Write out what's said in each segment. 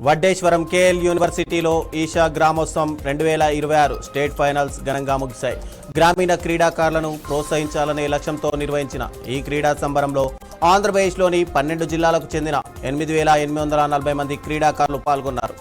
Vaddeswaram KL యూనివర్సిటీలో Isha గ్రామోత్సవం 2026 state finals ఘనంగా ముగిశాయి. గ్రామీణ క్రీడాకారులను ప్రోత్సహించాలనే లక్ష్యంతో నిర్వహించిన ఈ క్రీడా సంబరంలో ఆంధ్రప్రదేశ్లోని 12 జిల్లాలకు చెందిన 8,840 మంది క్రీడాకారులు పాల్గొన్నారు.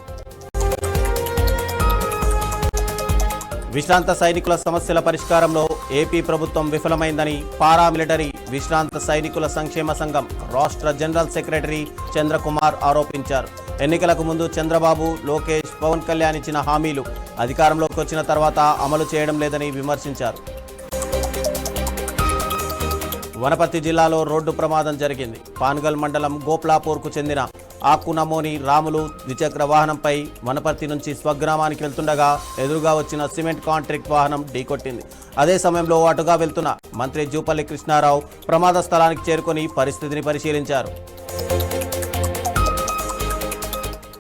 విశ్రాంత సైనికుల సమస్యల పరిష్కారంలో ఏపీ ప్రభుత్వం విఫలమైందని పారామిలిటరీ విశ్రాంత సైనికుల సంక్షేమ సంఘం రాష్ట్ర జనరల్ సెక్రటరీ చంద్రకుమార్ ఆరోపించారు. ఎన్నికలకు ముందు చంద్రబాబు, లోకేష్, పవన్ కళ్యాణ్ ఇచ్చిన హామీలు అధికారంలోకి వచ్చిన తర్వాత అమలు చేయడం లేదని విమర్శించారు. వనపర్తి జిల్లాలో రోడ్డు ప్రమాదం జరిగింది. పాన్గల్ మండలం గోప్లాపూర్కు చెందిన ఆకునమోని రాములు ద్విచక్ర వాహనంపై వనపర్తి నుంచి స్వగ్రామానికి వెళ్తుండగా ఎదురుగా వచ్చిన సిమెంట్ కాంట్రాక్ట్ వాహనం ఢీకొట్టింది. అదే సమయంలో అటుగా వెళ్తున్న మంత్రి జూపల్లి కృష్ణారావు ప్రమాద స్థలానికి చేరుకొని పరిస్థితిని పరిశీలించారు.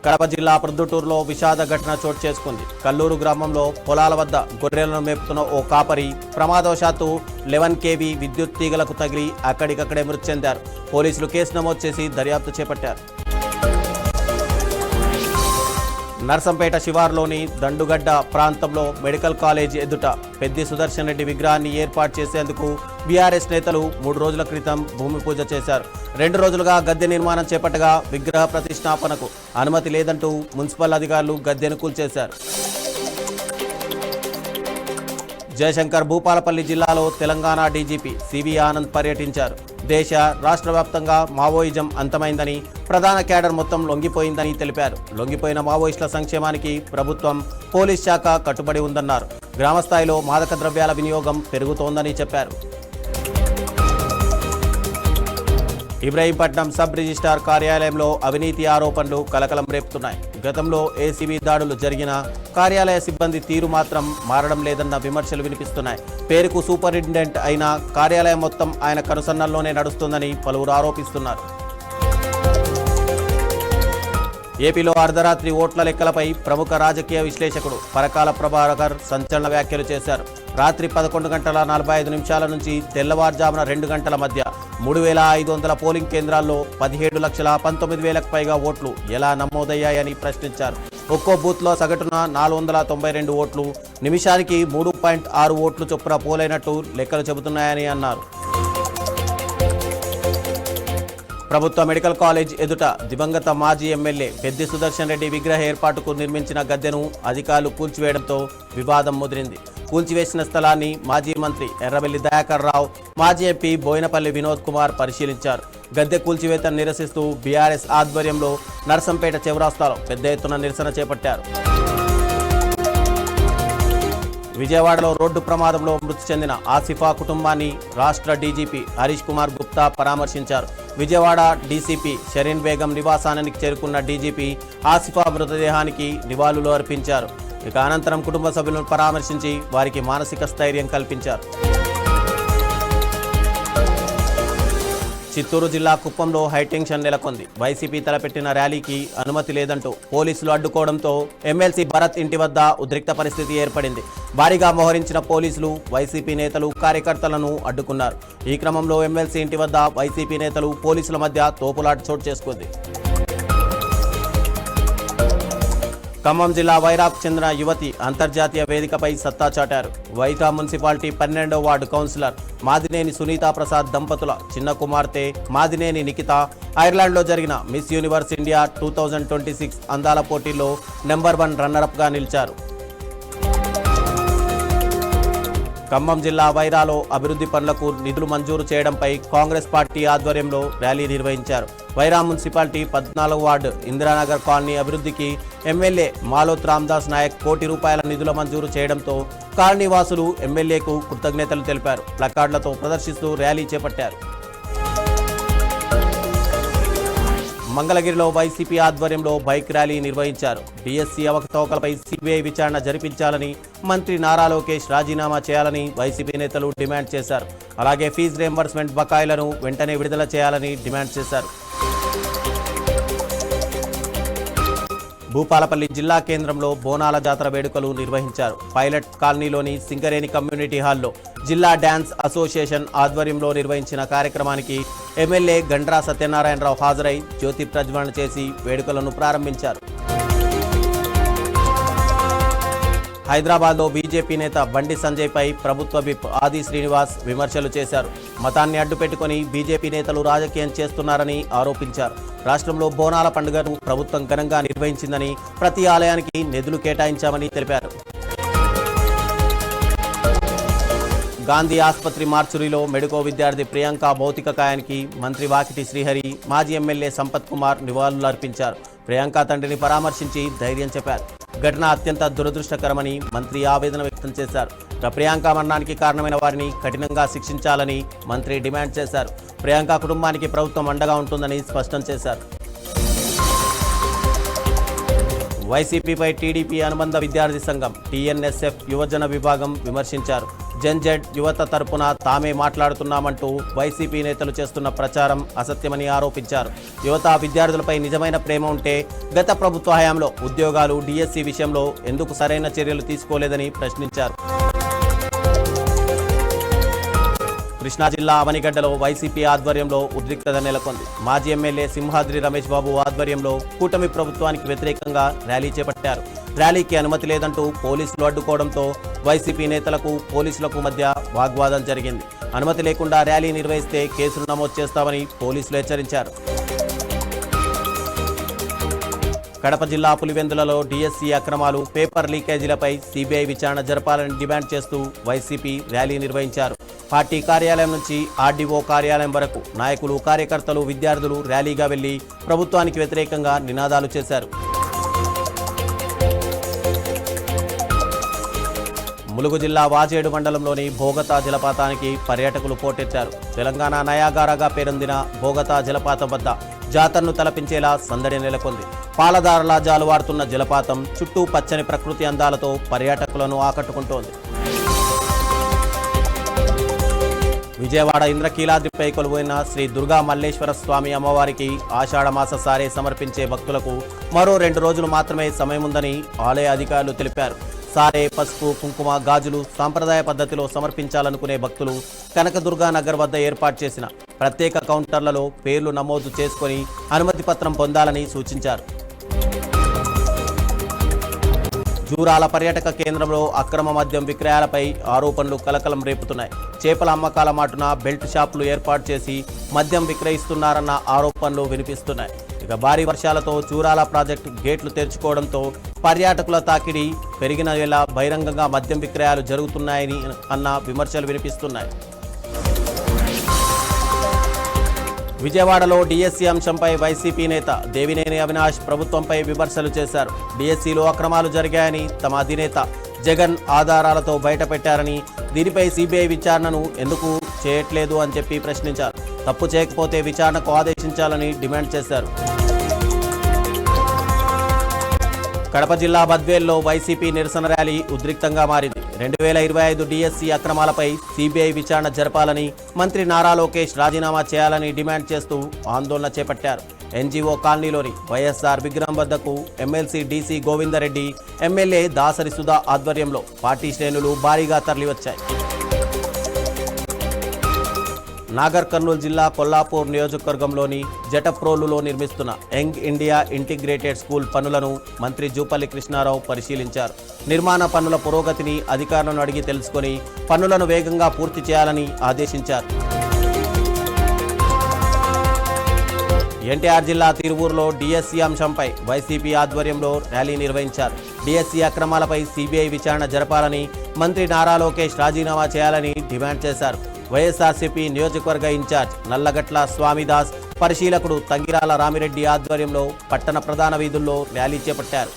కడప జిల్లా ప్రొద్దుటూరులో విషాద ఘటన చోటు చేసుకుంది. కల్లూరు గ్రామంలో పొలాల వద్ద గొర్రెలను మేపుతున్న ఓ కాపరి ప్రమాదవశాత్తు 11 kV విద్యుత్ తీగలకు తగిలి అక్కడికక్కడే మృతి చెందారు. పోలీసులు కేసు నమోదు చేసి దర్యాప్తు చేపట్టారు. నర్సంపేట శివార్లోని దండుగడ్డ ప్రాంతంలో మెడికల్ కాలేజ్ ఎదుట పెద్ది సుదర్శన్ రెడ్డి విగ్రహాన్ని ఏర్పాటు చేసేందుకు బీఆర్ఎస్ నేతలు 3 రోజుల క్రితం భూమి పూజ చేశారు. 2 రోజులుగా గద్దె నిర్మాణం చేపట్టగా విగ్రహ ప్రతిష్టాపనకు అనుమతి లేదంటూ మున్సిపల్ అధికారులు గద్దెను కూల్చేశారు. జయశంకర్ భూపాలపల్లి జిల్లాలో తెలంగాణ డీజీపీ సివి ఆనంద్ పర్యటించారు. దేశ రాష్ట్ర వ్యాప్తంగా మావోయిజం అంతమైందని, ప్రధాన క్యాడర్ మొత్తం లొంగిపోయిందని తెలిపారు. లొంగిపోయిన మావోయిస్టుల సంక్షేమానికి ప్రభుత్వం, పోలీస్ శాఖ కట్టుబడి ఉందన్నారు. గ్రామస్థాయిలో మాదక ద్రవ్యాల వినియోగం పెరుగుతోందని చెప్పారు. ఇబ్రహీంపట్నం సబ్ రిజిస్ట్రార్ కార్యాలయంలో అవినీతి ఆరోపణలు కలకలం రేపుతున్నాయి. గతంలో ఏసీబీ దాడులు జరిగిన కార్యాలయ సిబ్బంది తీరు మాత్రం మారడం లేదన్న విమర్శలు వినిపిస్తున్నాయి. పేరుకు సూపరింటెండెంట్ అయిన కార్యాలయం మొత్తం ఆయన కనుసన్నల్లోనే నడుస్తుందని పలువురు ఆరోపిస్తున్నారు. ఏపీలో అర్ధరాత్రి ఓట్ల లెక్కలపై ప్రముఖ రాజకీయ విశ్లేషకుడు పరకాల ప్రభాకర్ సంచలన వ్యాఖ్యలు చేశారు. రాత్రి 11:45 నుంచి తెల్లవారుజామున 2 గంటల మధ్య 3,500 పోలింగ్ కేంద్రాల్లో 17,19,000కు పైగా ఓట్లు ఎలా నమోదయ్యాయని ప్రశ్నించారు. ఒక్కో బూత్లో సగటున 492 ఓట్లు, నిమిషానికి 3.6 ఓట్లు చొప్పున పోలైనట్టు లెక్కలు చెబుతున్నాయని అన్నారు. ప్రభుత్వ మెడికల్ కాలేజ్ ఎదుట దివంగత మాజీ ఎమ్మెల్యే పెద్ది సుదర్శన్ రెడ్డి విగ్రహ ఏర్పాటుకు నిర్మించిన గద్దెను అధికారులు కూల్చివేయడంతో వివాదం ముదిరింది. కూల్చివేసిన స్థలాన్ని మాజీ మంత్రి ఎర్రబెల్లి దయాకర్ రావు, మాజీ ఎంపీ బోయినపల్లి వినోద్ కుమార్ పరిశీలించారు. గద్దె కూల్చివేతను నిరసిస్తూ బీఆర్ఎస్ ఆధ్వర్యంలో నర్సంపేట చౌరస్తాలో పెద్ద ఎత్తున నిరసన చేపట్టారు. విజయవాడలో రోడ్డు ప్రమాదంలో మృతి చెందిన ఆసిఫా కుటుంబాన్ని రాష్ట్ర డీజీపీ హరీష్ కుమార్ గుప్తా పరామర్శించారు. విజయవాడ డీసీపీ షరీన్ బేగం నివాసానికి చేరుకున్న డీజీపీ ఆసిఫా మృతదేహానికి నివాళులు అర్పించారు. ఇక అనంతరం కుటుంబ సభ్యులను పరామర్శించి వారికి మానసిక స్థైర్యం కల్పించారు. చిత్తూరు జిల్లా కుప్పంలో హైటెన్షన్ నెలకొంది. వైసీపీ తలపెట్టిన ర్యాలీకి అనుమతి లేదంటూ పోలీసులు అడ్డుకోవడంతో ఎమ్మెల్సీ భరత్ ఇంటి వద్ద ఉద్రిక్త పరిస్థితి ఏర్పడింది. భారీగా మోహరించిన పోలీసులు వైసీపీ నేతలు, కార్యకర్తలను అడ్డుకున్నారు. ఈ క్రమంలో ఎమ్మెల్సీ ఇంటి వద్ద వైసీపీ నేతలు, పోలీసుల మధ్య తోపులాట చోటు చేసుకుంది. ఖమ్మం జిల్లా వైరాకు చెందిన యువతి అంతర్జాతీయ వేదికపై సత్తా చాటారు. వైరా మున్సిపాలిటీ 12వ వార్డు కౌన్సిలర్ మాదినేని సునీతా ప్రసాద్ దంపతుల చిన్న కుమార్తె మాదినేని నిఖిత ఐర్లాండ్లో జరిగిన మిస్ యూనివర్స్ ఇండియా 2026 అందాల పోటీల్లో నెంబర్ 1 రన్నరప్గా నిలిచారు. ఖమ్మం జిల్లా వైరాలో అభివృద్ధి పనులకు నిధులు మంజూరు చేయడంపై కాంగ్రెస్ పార్టీ ఆధ్వర్యంలో ర్యాలీ నిర్వహించారు. వైరా మున్సిపాలిటీ 14వ వార్డు ఇందిరానగర్ కాలనీ అభివృద్ధికి ఎమ్మెల్యే మాలోత్ రామ్దాస్ నాయక్ ₹1 కోటి నిధుల మంజూరు చేయడంతో కాలనీ వాసులు ఎమ్మెల్యేకు కృతజ్ఞతలు తెలిపారు. ప్లకార్డులతో ప్రదర్శిస్తూ ర్యాలీ చేపట్టారు. మంగళగిరిలో వైసీపీ ఆధ్వర్యంలో బైక్ ర్యాలీ నిర్వహించారు. డిఎస్సీ అవకతవకలపై సిబిఐ విచారణ జరిపించాలని, మంత్రి నారా లోకేష్ రాజీనామా చేయాలని వైసీపీ నేతలు డిమాండ్ చేశారు. అలాగే ఫీజు రీయింబర్స్మెంట్ బకాయిలను వెంటనే విడుదల చేయాలని డిమాండ్ చేశారు. భూపాలపల్లి జిల్లా కేంద్రంలో బోనాల జాతర వేడుకలు నిర్వహించారు. పైలట్ కాలనీలోని సింగరేణి కమ్యూనిటీ హాల్లో జిల్లా డ్యాన్స్ అసోసియేషన్ ఆధ్వర్యంలో నిర్వహించిన కార్యక్రమానికి ఎమ్మెల్యే గండ్రా సత్యనారాయణరావు హాజరై జ్యోతి ప్రజ్వలన చేసి వేడుకలను ప్రారంభించారు. హైదరాబాద్లో బీజేపీ నేత బండి సంజయ్పై ప్రభుత్వ విప్ ఆది శ్రీనివాస్ విమర్శలు చేశారు. మతాన్ని అడ్డుపెట్టుకుని బీజేపీ నేతలు రాజకీయం చేస్తున్నారని ఆరోపించారు. రాష్ట్రంలో బోనాల పండుగను ప్రభుత్వం ఘనంగా నిర్వహించిందని, ప్రతి ఆలయానికి నిధులు కేటాయించామని తెలిపారు. గాంధీ ఆసుపత్రి మార్చురీలో మెడికో విద్యార్థి ప్రియాంక భౌతిక కాయానికి మంత్రి వాకిటి శ్రీహరి, మాజీ ఎమ్మెల్యే సంపత్ కుమార్ నివాళులర్పించారు. ప్రియాంక తండ్రిని పరామర్శించి ధైర్యం చెప్పారు. ఘటన అత్యంత దురదృష్టకరమని మంత్రి ఆవేదన వ్యక్తం చేశారు. ప్రియాంక మరణానికి కారణమైన వారిని కఠినంగా శిక్షించాలని మంత్రి డిమాండ్ చేశారు. ప్రియాంక కుటుంబానికి ప్రభుత్వం అండగా ఉంటుందని స్పష్టం చేశారు. వైసీపీపై టీడీపీ అనుబంధ విద్యార్థి సంఘం టీఎన్ఎస్ఎఫ్ యువజన విభాగం విమర్శించారు. జెన్జెడ్ యువత తరపున తామే మాట్లాడుతున్నామంటూ వైసీపీ నేతలు చేస్తున్న ప్రచారం అసత్యమని ఆరోపించారు. యువత విద్యార్థులపై నిజమైన ప్రేమ ఉంటే గత ప్రభుత్వ హయాంలో ఉద్యోగాలు, డిఎస్సి విషయంలో ఎందుకు సరైన చర్యలు తీసుకోలేదని ప్రశ్నించారు. కృష్ణా జిల్లా అవనిగడ్డలో వైసీపీ ఆధ్వర్యంలో ఉద్రిక్తత నెలకొంది. మాజీ ఎమ్మెల్యే సింహాద్రి రమేష్ బాబు ఆధ్వర్యంలో కూటమి ప్రభుత్వానికి వ్యతిరేకంగా ర్యాలీ చేపట్టారు. ర్యాలీకి అనుమతి లేదంటూ పోలీసులు అడ్డుకోవడంతో వైసీపీ నేతలకు పోలీసులకు మధ్య వాగ్వాదం జరిగింది. అనుమతి లేకుండా ర్యాలీ నిర్వహిస్తే కేసులు నమోదు చేస్తామని పోలీసులు హెచ్చరించారు. కడప జిల్లా పులివెందులలో డిఎస్సి అక్రమాలు, పేపర్ లీకేజీలపై సిబిఐ విచారణ జరపాలని డిమాండ్ చేస్తూ వైసీపీ ర్యాలీ నిర్వహించారు. పార్టీ కార్యాలయం నుంచి ఆర్డీఓ కార్యాలయం వరకు నాయకులు, కార్యకర్తలు, విద్యార్థులు ర్యాలీగా వెళ్లి ప్రభుత్వానికి వ్యతిరేకంగా నినాదాలు చేశారు. ములుగు జిల్లా వాజేడు మండలంలోని భోగతా జలపాతానికి పర్యాటకులు పోటెత్తారు. తెలంగాణ నయాగారాగా పేరొందిన భోగతా జలపాతం వద్ద జాతరను తలపించేలా సందడి నెలకొంది. పాలదారలా జాలువారుతున్న జలపాతం చుట్టూ పచ్చని ప్రకృతి అందాలతో పర్యాటకులను ఆకట్టుకుంటోంది. విజయవాడ ఇంద్రకీలాద్రిపై కొలువైన శ్రీ దుర్గా మల్లేశ్వర స్వామి అమ్మవారికి ఆషాఢమాస సారే సమర్పించే భక్తులకు మరో 2 రోజులు మాత్రమే సమయం ఉందని ఆలయ అధికారులు తెలిపారు. సారే, పసుపు, కుంకుమ, గాజులు సాంప్రదాయ పద్ధతిలో సమర్పించాలనుకునే భక్తులు కనకదుర్గా నగర్ వద్ద ఏర్పాటు చేసిన ప్రత్యేక కౌంటర్లలో పేర్లు నమోదు చేసుకుని అనుమతి పత్రం పొందాలని సూచించారు. జూరాల పర్యాటక కేంద్రంలో అక్రమ మద్యం విక్రయాలపై ఆరోపణలు కలకలం రేపుతున్నాయి. చేపల అమ్మకాల మాటున బెల్ట్ షాపులు ఏర్పాటు చేసి మద్యం విక్రయిస్తున్నారన్న ఆరోపణలు వినిపిస్తున్నాయి. ఇక భారీ వర్షాలతో జూరాల ప్రాజెక్టు గేట్లు తెరుచుకోవడంతో పర్యాటకుల తాకిడి పెరిగిన వేళ బహిరంగంగా మద్యం విక్రయాలు జరుగుతున్నాయని అన్న విమర్శలు వినిపిస్తున్నాయి. విజయవాడలో డిఎస్సి అంశంపై వైసీపీ నేత దేవినేని అవినాష్ ప్రభుత్వంపై విమర్శలు చేశారు. డిఎస్సిలో అక్రమాలు జరిగాయని తమ అధినేత జగన్ ఆధారాలతో బయటపెట్టారని, దీనిపై సిబిఐ విచారణను ఎందుకు చేయట్లేదు అని చెప్పి ప్రశ్నించారు. తప్పు చేయకపోతే విచారణకు ఆదేశించాలని డిమాండ్ చేశారు. కడప జిల్లా బద్వేల్లో వైసీపీ నిరసన ర్యాలీ ఉద్రిక్తంగా మారింది. 2025 డిఎస్సి అక్రమాలపై సిబిఐ విచారణ జరపాలని, మంత్రి నారా లోకేష్ రాజీనామా చేయాలని డిమాండ్ చేస్తూ ఆందోళన చేపట్టారు. ఎన్జీఓ కాలనీలోని వైఎస్ఆర్ విగ్రహం వద్దకు MLC DC Govinda Reddy, MLA Dasari Sudha ఆధ్వర్యంలో పార్టీ శ్రేణులు భారీగా తరలివచ్చాయి. నాగర్ కర్నూలు జిల్లా కొల్లాపూర్ నియోజకవర్గంలోని జటప్రోలులో నిర్మిస్తున్న యంగ్ ఇండియా ఇంటిగ్రేటెడ్ స్కూల్ పనులను మంత్రి జూపల్లి కృష్ణారావు పరిశీలించారు. నిర్మాణ పనుల పురోగతిని అధికారులను అడిగి తెలుసుకొని పనులను వేగంగా పూర్తి చేయాలని ఆదేశించారు. ఎన్టీఆర్ జిల్లా తిరువూరులో డిఎస్సి అంశంపై వైసీపీ ఆధ్వర్యంలో ర్యాలీ నిర్వహించారు. డిఎస్సి అక్రమాలపై సిబిఐ విచారణ జరపాలని, మంత్రి నారా లోకేష్ రాజీనామా చేయాలని డిమాండ్ చేశారు. వైఎస్ఆర్సీపీ నియోజకవర్గ ఇన్ఛార్జ్ నల్లగట్ల స్వామిదాస్, పరిశీలకుడు తంగిరాల రామిరెడ్డి ఆధ్వర్యంలో పట్టణ ప్రధాన వీధుల్లో ర్యాలీ చేపట్టారు.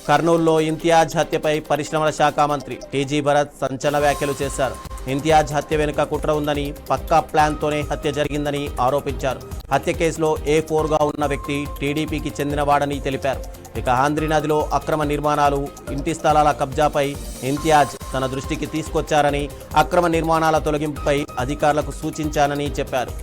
కర్నూలులో ఇంతియాజ్ హత్యపై పరిశ్రమల శాఖ మంత్రి టీజీ భరత్ సంచలన వ్యాఖ్యలు చేశారు. ఇంతియాజ్ హత్య వెనుక కుట్ర ఉందని, పక్కా ప్లాన్తోనే హత్య జరిగిందని ఆరోపించారు. హత్య కేసులో A4గా ఉన్న వ్యక్తి టీడీపీకి చెందినవాడని తెలిపారు. ఇక ఆంధ్రి నదిలో అక్రమ నిర్మాణాలు, ఇంటి స్థలాల కబ్జాపై ఇంతియాజ్ తన దృష్టికి తీసుకొచ్చారని, అక్రమ నిర్మాణాల తొలగింపుపై అధికారులకు సూచించానని చెప్పారు.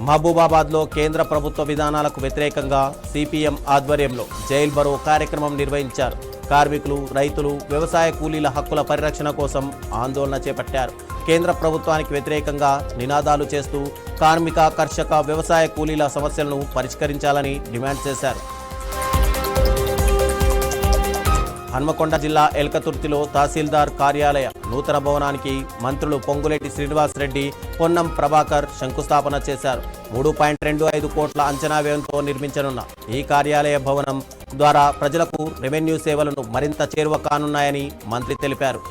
మహబూబాబాద్లో కేంద్ర ప్రభుత్వ విధానాలకు వ్యతిరేకంగా సిపిఎం ఆధ్వర్యంలో జైల్ బరో కార్యక్రమం నిర్వహించారు. కార్మికులు, రైతులు, వ్యవసాయ కూలీల హక్కుల పరిరక్షణ కోసం ఆందోళన చేపట్టారు. కేంద్ర ప్రభుత్వానికి వ్యతిరేకంగా నినాదాలు చేస్తూ కార్మిక, కర్షక, వ్యవసాయ కూలీల సమస్యలను పరిష్కరించాలని డిమాండ్ చేశారు. హన్మకొండ జిల్లా ఎల్కతుర్తిలో తహసీల్దార్ కార్యాలయ నూతన భవనానికి మంత్రులు పొంగులేటి శ్రీనివాస్ రెడ్డి, పొన్నం ప్రభాకర్ శంకుస్థాపన చేశారు. 3.25 కోట్ల అంచనా వ్యయంతో నిర్మించనున్న ఈ కార్యాలయ భవనం ద్వారా ప్రజలకు రెవెన్యూ సేవలను మరింత చేరువ కానున్నాయని మంత్రి తెలిపారు.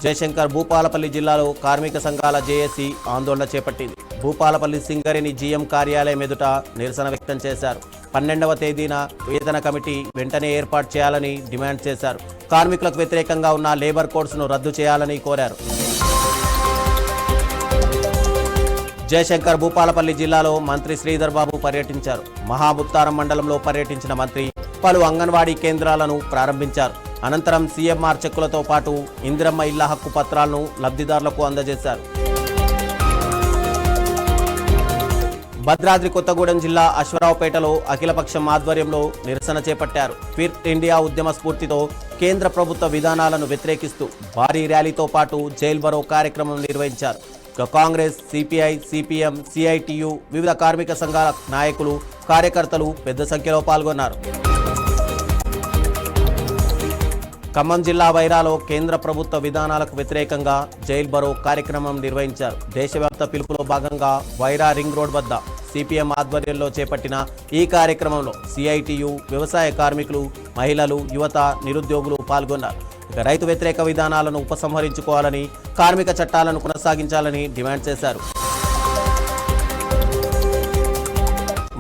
జయశంకర్ భూపాలపల్లి జిల్లాలో కార్మిక సంఘాల జేఏసీ ఆందోళన చేపట్టింది. భూపాలపల్లి సింగరేణి జీఎం కార్యాలయం ఎదుట నిరసన వ్యక్తం చేశారు. 12వ తేదీన వేతన కమిటీ వెంటనే ఏర్పాటు చేయాలని డిమాండ్ చేశారు. కార్మికులకు వ్యతిరేకంగా ఉన్న లేబర్ కోడ్స్ను రద్దు చేయాలని కోరారు. జయశంకర్ భూపాలపల్లి జిల్లాలో మంత్రి శ్రీధర్ బాబు పర్యటించారు. మహాముత్తారం మండలంలో పర్యటించిన మంత్రి పలు అంగన్వాడీ కేంద్రాలను ప్రారంభించారు. అనంతరం సీఎంఆర్ చెక్కులతో పాటు ఇందిరమ్మ ఇళ్ల హక్కు పత్రాలను లబ్ధిదారులకు అందజేశారు. భద్రాద్రి కొత్తగూడెం జిల్లా అశ్వరావుపేటలో అఖిలపక్షం ఆధ్వర్యంలో నిరసన చేపట్టారు. క్విట్ ఇండియా ఉద్యమ స్ఫూర్తితో కేంద్ర ప్రభుత్వ విధానాలను వ్యతిరేకిస్తూ భారీ ర్యాలీతో పాటు జైల్ బరో కార్యక్రమం నిర్వహించారు. కాంగ్రెస్, సిపిఐ, సిపిఎం, సిఐటియు వివిధ కార్మిక సంఘాల నాయకులు, కార్యకర్తలు పెద్ద సంఖ్యలో పాల్గొన్నారు. ఖమ్మం జిల్లా వైరాలో కేంద్ర ప్రభుత్వ విధానాలకు వ్యతిరేకంగా జైల్ బరో కార్యక్రమం నిర్వహించారు. దేశవ్యాప్త పిలుపులో భాగంగా వైరా రింగ్ రోడ్ వద్ద సిపిఎం ఆధ్వర్యంలో చేపట్టిన ఈ కార్యక్రమంలో సిఐటియు, వ్యవసాయ కార్మికులు, మహిళలు, యువత, నిరుద్యోగులు పాల్గొన్నారు. రైతు వ్యతిరేక విధానాలను ఉపసంహరించుకోవాలని, కార్మిక చట్టాలను కొనసాగించాలని డిమాండ్ చేశారు.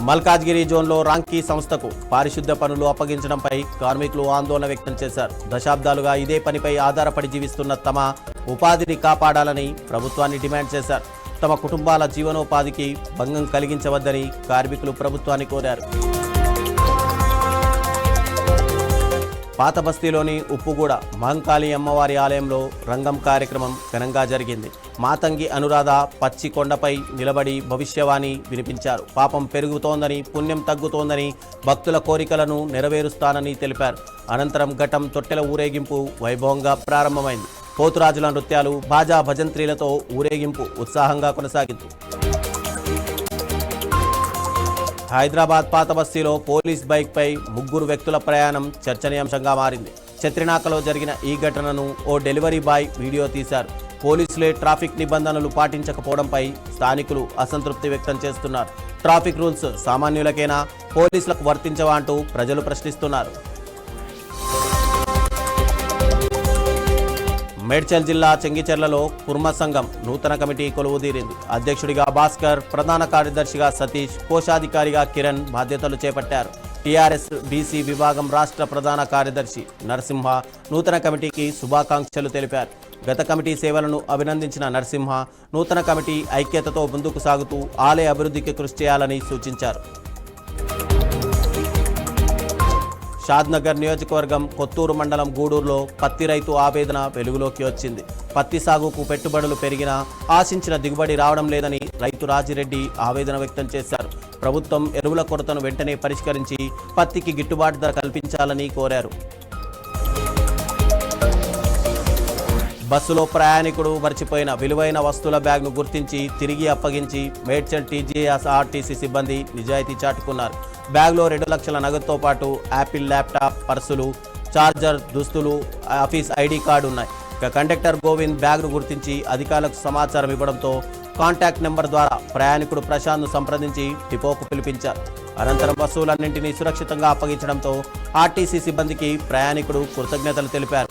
మల్కాజ్గిరి జోన్లో రాంకీ సంస్థకు పారిశుద్ధ్య పనులు అప్పగించడంపై కార్మికులు ఆందోళన వ్యక్తం చేశారు. దశాబ్దాలుగా ఇదే పనిపై ఆధారపడి జీవిస్తున్న తమ ఉపాధిని కాపాడాలని ప్రభుత్వాన్ని డిమాండ్ చేశారు. తమ కుటుంబాల జీవనోపాధికి భంగం కలిగించవద్దని కార్మికులు ప్రభుత్వాన్ని కోరారు. పాత బస్తీలోని ఉప్పుగూడ మహంకాళి అమ్మవారి ఆలయంలో రంగం కార్యక్రమం ఘనంగా జరిగింది. మాతంగి అనురాధ పచ్చి కొండపై నిలబడి భవిష్యవాణి వినిపించారు. పాపం పెరుగుతోందని, పుణ్యం తగ్గుతోందని, భక్తుల కోరికలను నెరవేరుస్తానని తెలిపారు. అనంతరం ఘటం తొట్టెల ఊరేగింపు వైభవంగా ప్రారంభమైంది. పోతురాజుల నృత్యాలు, బాజా భజంత్రీలతో ఊరేగింపు ఉత్సాహంగా కొనసాగింది. హైదరాబాద్ పాత బస్తీలో పోలీస్ బైక్పై 3 వ్యక్తుల ప్రయాణం చర్చనీయాంశంగా మారింది. చత్రినాకలో జరిగిన ఈ ఘటనను ఓ డెలివరీ బాయ్ వీడియో తీశారు. పోలీసులే ట్రాఫిక్ నిబంధనలు పాటించకపోవడంపై స్థానికులు అసంతృప్తి వ్యక్తం చేస్తున్నారు. ట్రాఫిక్ రూల్స్ సామాన్యులకేనా, పోలీసులకు వర్తించవా అంటూ ప్రజలు ప్రశ్నిస్తున్నారు. మేడ్చల్ జిల్లా చెంగిచెర్లలో కుర్మ సంఘం నూతన కమిటీ కొలువుదీరింది. అధ్యక్షుడిగా భాస్కర్, ప్రధాన కార్యదర్శిగా సతీష్, కోశాధికారిగా కిరణ్ బాధ్యతలు చేపట్టారు. టీఆర్ఎస్ బీసీ విభాగం రాష్ట్ర ప్రధాన కార్యదర్శి నరసింహ నూతన కమిటీకి శుభాకాంక్షలు తెలిపారు. గత కమిటీ సేవలను అభినందించిన నరసింహ నూతన కమిటీ ఐక్యతతో ముందుకు సాగుతూ ఆలయ అభివృద్ధికి కృషి చేయాలని సూచించారు. షాద్నగర్ నియోజకవర్గం కొత్తూరు మండలం గూడూరులో పత్తి రైతు ఆవేదన వెలుగులోకి వచ్చింది. పత్తి సాగుకు పెట్టుబడులు పెరిగినా ఆశించిన దిగుబడి రావడం లేదని రైతు రాజిరెడ్డి ఆవేదన వ్యక్తం చేశారు. ప్రభుత్వం ఎరువుల కొరతను వెంటనే పరిష్కరించి పత్తికి గిట్టుబాటు ధర కల్పించాలని కోరారు. బస్సులో ప్రయాణికుడు మర్చిపోయిన విలువైన వస్తువుల బ్యాగ్ను గుర్తించి తిరిగి అప్పగించి మేడ్చల్ టీజీఎస్ఆర్టీసీ సిబ్బంది నిజాయితీ చాటుకున్నారు. బ్యాగ్లో 2 లక్షల నగదుతో పాటు యాపిల్ ల్యాప్టాప్, పర్సులు, చార్జర్, దుస్తులు, ఆఫీస్ ఐడి కార్డు ఉన్నాయి. ఇక కండక్టర్ గోవింద్ బ్యాగ్ను గుర్తించి అధికారులకు సమాచారం ఇవ్వడంతో కాంటాక్ట్ నెంబర్ ద్వారా ప్రయాణికుడు ప్రశాంత్ను సంప్రదించి డిపోకు పిలిపించారు. అనంతరం వస్తువులన్నింటినీ సురక్షితంగా అప్పగించడంతో ఆర్టీసీ సిబ్బందికి ప్రయాణికుడు కృతజ్ఞతలు తెలిపారు.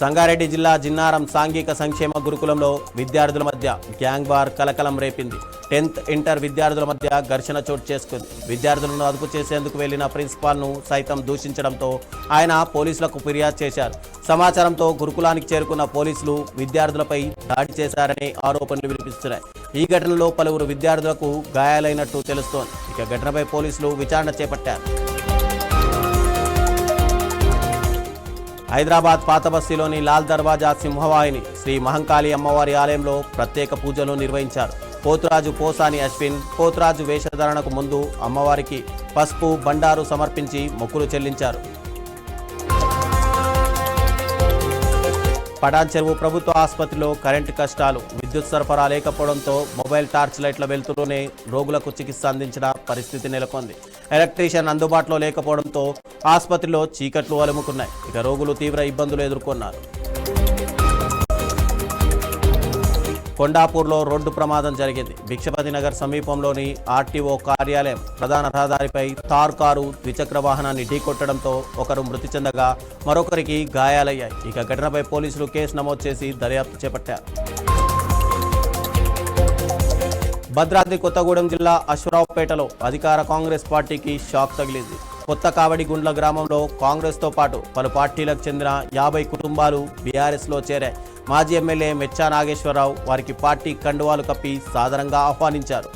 సంగారెడ్డి జిల్లా జిన్నారం సాంఘిక సంక్షేమ గురుకులంలో విద్యార్థుల మధ్య గ్యాంగ్ వార్ కలకలం రేపింది. 10th ఇంటర్ విద్యార్థుల మధ్య ఘర్షణ చోటు చేసుకుంది. విద్యార్థులను అదుపు చేసేందుకు వెళ్లిన ప్రిన్సిపాల్ను సైతం దూషించడంతో ఆయన పోలీసులకు ఫిర్యాదు చేశారు. సమాచారంతో గురుకులానికి చేరుకున్న పోలీసులు విద్యార్థులపై దాడి చేశారనే ఆరోపణలు వినిపిస్తున్నాయి. ఈ ఘటనలో పలువురు విద్యార్థులకు గాయాలైనట్టు తెలుస్తోంది. ఇక ఘటనపై పోలీసులు విచారణ చేపట్టారు. హైదరాబాద్ పాత బస్తీలోని లాల్ దర్వాజా సింహవాహిని శ్రీ మహంకాళి అమ్మవారి ఆలయంలో ప్రత్యేక పూజలు నిర్వహించారు. పోతురాజు పోసాని అశ్విన్ పోతురాజు వేషధారణకు ముందు అమ్మవారికి పసుపు, బండారు సమర్పించి మొక్కులు చెల్లించారు. పటాన్ చెరువు ప్రభుత్వ ఆసుపత్రిలో కరెంటు కష్టాలు. విద్యుత్ సరఫరా లేకపోవడంతో మొబైల్ టార్చ్ లైట్ల వెలుతురులోనే రోగులకు చికిత్స అందించిన పరిస్థితి నెలకొంది. ఎలక్ట్రీషియన్ అందుబాటులో లేకపోవడంతో ఆసుపత్రిలో చీకట్లు అలుముకున్నాయి. ఇక రోగులు తీవ్ర ఇబ్బందులు ఎదుర్కొన్నారు. కొండాపూర్లో రోడ్డు ప్రమాదం జరిగింది. భిక్షపతి నగర్ సమీపంలోని ఆర్టీఓ కార్యాలయం ప్రధాన రహదారిపై తార్ కారు ద్విచక్ర వాహనాన్ని ఢీకొట్టడంతో ఒకరు మృతి చెందగా మరొకరికి గాయాలయ్యాయి. ఇక ఘటనపై పోలీసులు కేసు నమోదు చేసి దర్యాప్తు చేపట్టారు. భద్రాద్రి కొత్తగూడెం జిల్లా అశ్వరావుపేటలో అధికార కాంగ్రెస్ పార్టీకి షాక్ తగిలింది. కొత్త కావడిగుండ్ల గ్రామంలో కాంగ్రెస్తో పాటు పలు పార్టీలకు చెందిన 50 కుటుంబాలు బీఆర్ఎస్లో చేరాయి. మాజీ ఎమ్మెల్యే మెచ్చా నాగేశ్వరరావు వారికి పార్టీ కండువాలు కప్పి సాదరంగా ఆహ్వానించారు.